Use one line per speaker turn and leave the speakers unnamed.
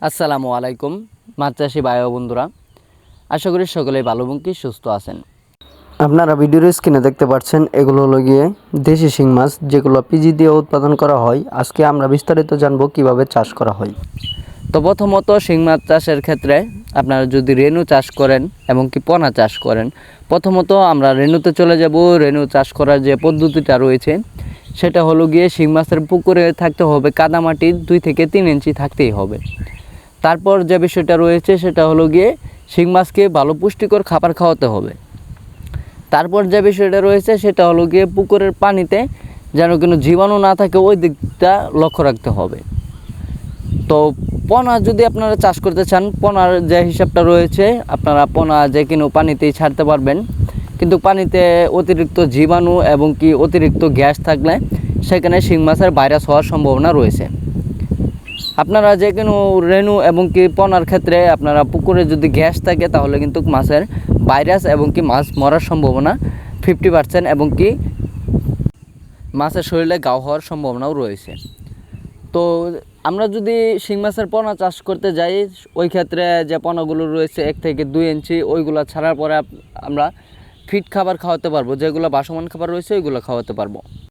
আসসালামু আলাইকুম মাছ চাষি ভাই ও বন্ধুরা, আশা করি সকলেই ভালো এবং কি সুস্থ আছেন।
আপনারা ভিডিওর স্ক্রিনে দেখতে পাচ্ছেন এগুলো হলো গিয়ে দেশি শিং মাছ, যেগুলো পিজি দিয়ে উৎপাদন করা হয়। আজকে আমরা বিস্তারিত জানবো কিভাবে চাষ করা হয়।
তো প্রথমত শিং মাছ চাষের ক্ষেত্রে আপনারা যদি রেনু চাষ করেন এবং কি পোনা চাষ করেন, প্রথমত আমরা রেনুতে চলে যাব। রেনু চাষ করার যে পদ্ধতিটা রয়েছে সেটা হলো গিয়ে শিং মাছের পুকুরে থাকতে হবে কাদামাটি 2 থেকে 3 ইঞ্চি থাকতেই হবে। তারপর যে বিষয়টা রয়েছে সেটা হলো গিয়ে শিং মাছকে ভালো পুষ্টিকর খাবার খাওয়াতে হবে। তারপর যে বিষয়টা রয়েছে সেটা হলো গিয়ে পুকুরের পানিতে যেন কোনো জীবাণু না থাকে ওই দিকটা লক্ষ্য রাখতে হবে। তো পোনা যদি আপনারা চাষ করতে চান, পোনার যে হিসাবটা রয়েছে আপনারা পোনা যে কোনো পানিতেই ছাড়তে পারবেন, কিন্তু পানিতে অতিরিক্ত জীবাণু এবং কি অতিরিক্ত গ্যাস থাকলে সেখানে শিং মাছের ভাইরাস হওয়ার সম্ভাবনা রয়েছে। আপনারা যে কোনো রেনু এবং কি পোনার ক্ষেত্রে আপনারা পুকুরে যদি গ্যাস থাকে তাহলে কিন্তু মাছের ভাইরাস এবং কি মাছ মরার সম্ভাবনা 50% এবং কি মাছের শরীরে ঘাও হওয়ার সম্ভাবনাও রয়েছে। তো আমরা যদি শিং মাছের পোনা চাষ করতে যাই, ওই ক্ষেত্রে যে পোনাগুলো রয়েছে 1 থেকে 2 ইঞ্চি ওইগুলো ছাড়ার পরে আমরা ফিড খাবার খাওয়াতে পারবো, যেগুলো বাসমান খাবার রয়েছে ওইগুলো খাওয়াতে পারবো।